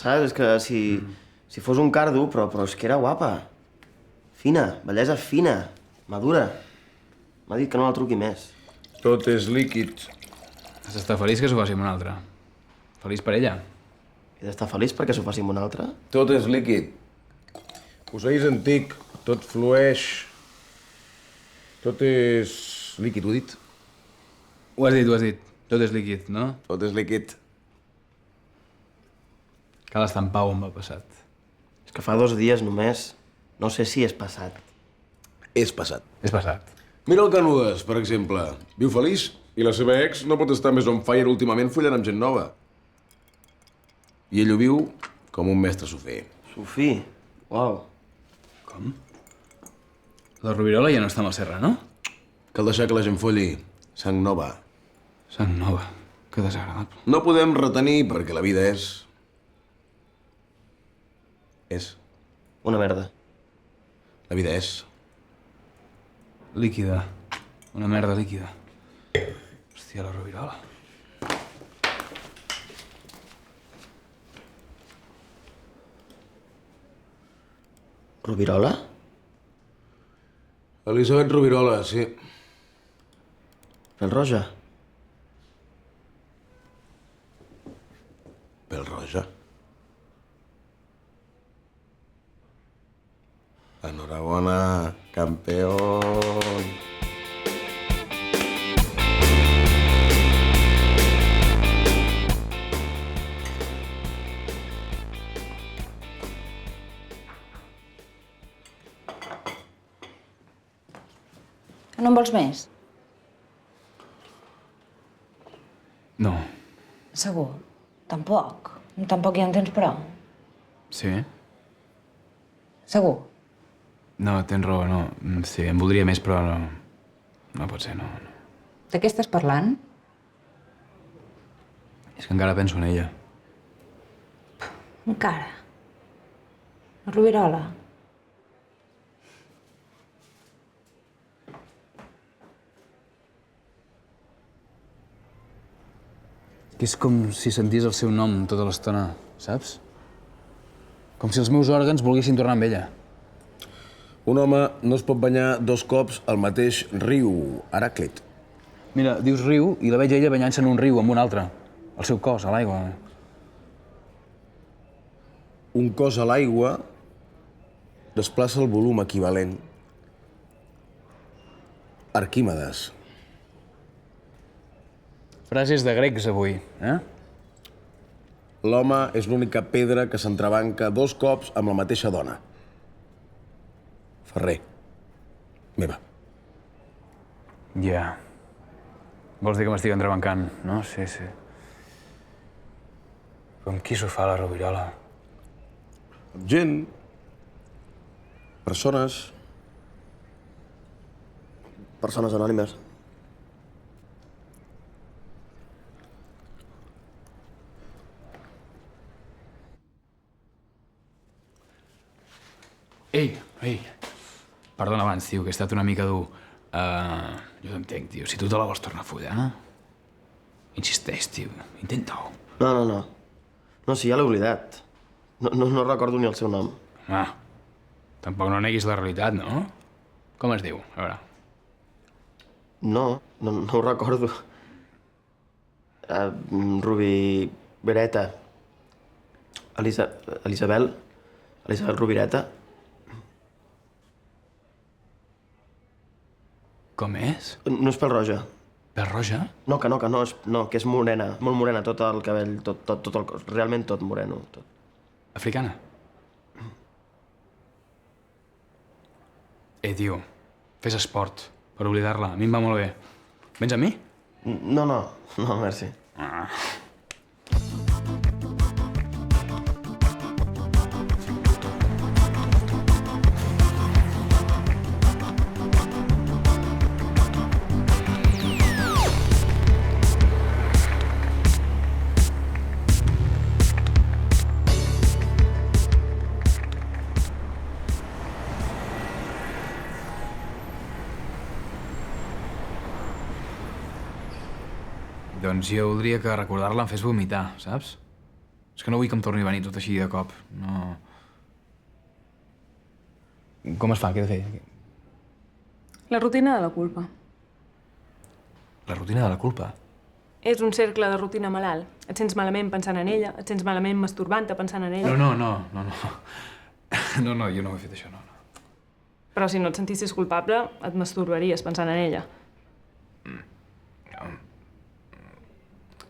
saps? És que si fos un cardo, però és que era guapa. Fina, bellesa fina, madura. M'ha dit que no la truqui més. Tot és líquid. Has d'estar feliç que s'ho faci amb una altra. Feliç per ella. He d'estar feliç perquè s'ho faci amb una altra? Tot és líquid. Posseís antic, tot flueix. Tot és líquid, ho he dit? Ho has dit. Tot és líquid, no? Tot és líquid. Cal estar en pau amb el passat. És que fa 2 dies només. No sé si és passat. És passat. És passat. Mira el Canudes, per exemple. Viu feliç i la seva ex no pot estar més on fire últimament follant amb gent nova. I ell ho viu com un mestre sofer. Sofí, uau. Com? La Rovirola ja no està amb el Serra, no? Cal deixar que la gent folli. Sang nova. Sang nova. Que desagradable. No podem retenir perquè la vida és... Una merda. La vida és... Líquida. Una merda líquida. Hòstia, la Rovirola. Rovirola? Elisabet Rovirola, sí. Pèl roja? Pèl roja. Enhorabona, campeón. No en vols més? No. Segur? Tampoc. Tampoc ja en tens prou. Sí? Segur? No, tens raó, no. Sí, en voldria més, però no... No pot ser, no. De què estàs parlant? És que encara penso en ella. Encara. La Rovirola. Que és com si sentís el seu nom tota l'estona, saps? Com si els meus òrgans volguessin tornar amb ella. Un home no es pot banyar 2 cops al mateix riu, Heràclit. Mira, dius riu i la veig a ella banyant-se en un riu amb un altre. El seu cos, a l'aigua. Un cos a l'aigua desplaça el volum equivalent. Arquímedes. Frases de grecs, avui, eh? L'home és l'única pedra que s'entrebanca 2 cops amb la mateixa dona. Ferrer. Meva. Ja. Vols dir que m'estic entrebancant, no? Sí, sí. Però amb qui s'ho fa, la Rovirola? Amb gent. Persones. Persones anònimes. Ei. Perdona abans, tio, que he estat una mica dur. Jo t'entenc, tio. Si tu te la vols tornar a follar... Insisteix, tio. Intenta-ho. No. No, sí, ja l'he oblidat. No recordo ni el seu nom. Tampoc no neguis la realitat, no? Com es diu? A veure. No ho recordo. Rubi... Bereta. Elisabel Rubireta. Com és? No és pèl roja. Pèl roja? No, que és morena, molt morena, tot el cabell, tot el cos, realment tot moreno, tot. Africana? Tio, fes esport, per oblidar-la. A mi em va molt bé. Vens amb mi? No, merci. Doncs jo voldria que recordar-la em fes vomitar, saps? És que no vull que em torni a venir tot així de cop. No... Com es fa? Què he de fer? La rutina de la culpa. La rutina de la culpa. És un cercle de rutina malalt. Et sents malament pensant en ella, et sents malament masturbant-te pensant en ella. No, jo no ho he fet, això, no. Però si no et sentissis culpable, et masturbaries pensant en ella.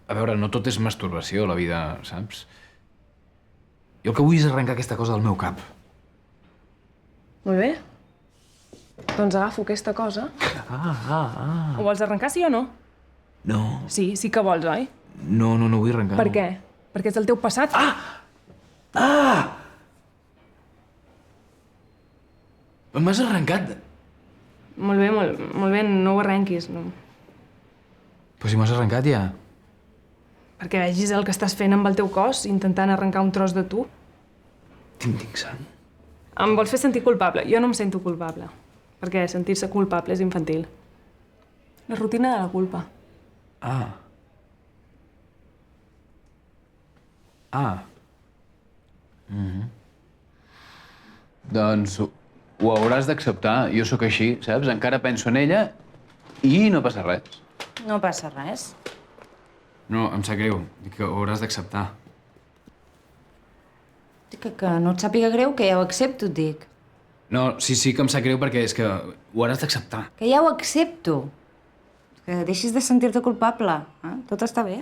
A veure, no tot és masturbació, la vida, saps? Jo el que vull és arrencar aquesta cosa del meu cap. Molt bé. Doncs agafo aquesta cosa. Ho vols arrencar, sí o no? No, Sí, sí que vols, oi? no vull arrencar. Per què? Perquè és el teu passat? M'has arrencat? Molt bé, no ho arrenquis. No. Però si m'has arrencat ja. Perquè vegis el que estàs fent amb el teu cos, intentant arrencar un tros de tu. Tinc sang. Em vols fer sentir culpable? Jo no em sento culpable. Perquè sentir-se culpable és infantil. La rutina de la culpa. Doncs ho hauràs d'acceptar. Jo sóc així, saps? Encara penso en ella i no passa res. No passa res. No, em sap greu. Dic que ho hauràs d'acceptar. Que no et sàpiga greu, que ja ho accepto, et dic. No, sí que em sap greu perquè és que ho hauràs d'acceptar. Que ja ho accepto. Que deixis de sentir-te culpable. Tot està bé.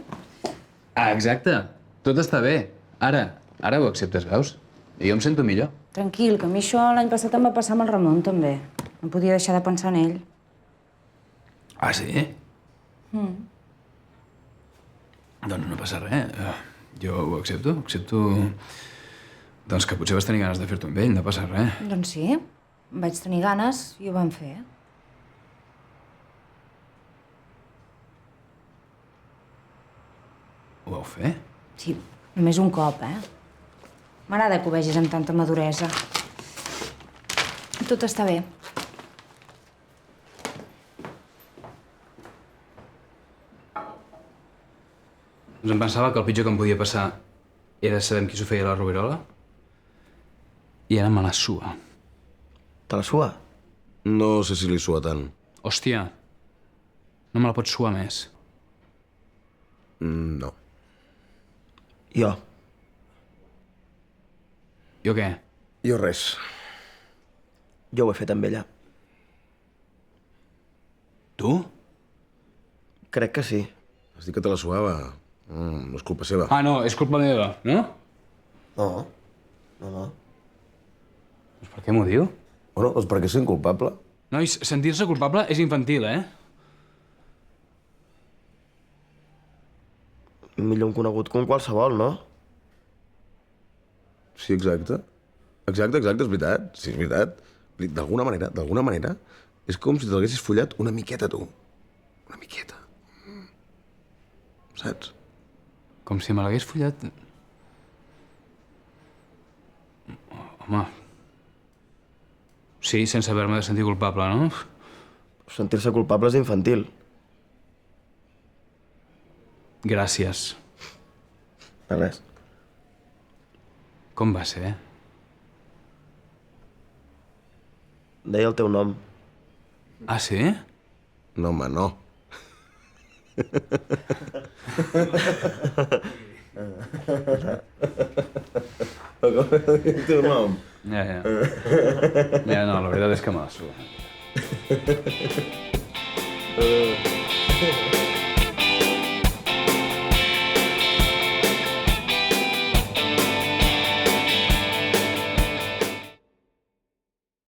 Exacte. Tot està bé. Ara ho acceptes, veus? I jo em sento millor. Tranquil, que a mi això l'any passat em va passar amb el Ramon, també. No podia deixar de pensar en ell. Ah, sí? Doncs no passa res. Jo ho accepto. Doncs que potser vas tenir ganes de fer-t'ho amb ell, no passa res. Doncs sí, vaig tenir ganes i ho vam fer. Ho vau fer? Sí, només un cop, M'agrada que ho vegis amb tanta maduresa. Tot està bé. Doncs em pensava que el pitjor que em podia passar era saber amb qui s'ho feia la Rovirola. I ara me la sua. Te la sua? No sé si li sua tant. Hòstia, no me la pots suar més. No. Jo. Jo què? Jo res. Jo ho he fet amb ella. Tu? Crec que sí. Has dit que te la suava. No és culpa seva. Ah, no, és culpa meva, no? No. Doncs per què m'ho diu? Bueno, doncs perquè sent culpable. Nois, sentir-se culpable és infantil, Millor un conegut que un qualsevol, no? Sí, exacte. Exacte, és veritat. Sí, és veritat. D'alguna manera, és com si te l'haguessis follat una miqueta, tu. Una miqueta. Saps? Com si me l'hagués follat... Home... Sí, sense haver-me de sentir culpable, no? Sentir-se culpable és infantil. Gràcies. De res. Com va ser? Deia el teu nom. Ah, sí? No, home, no. El teu nom? Ja. Ja, no, la veritat és que me la sua.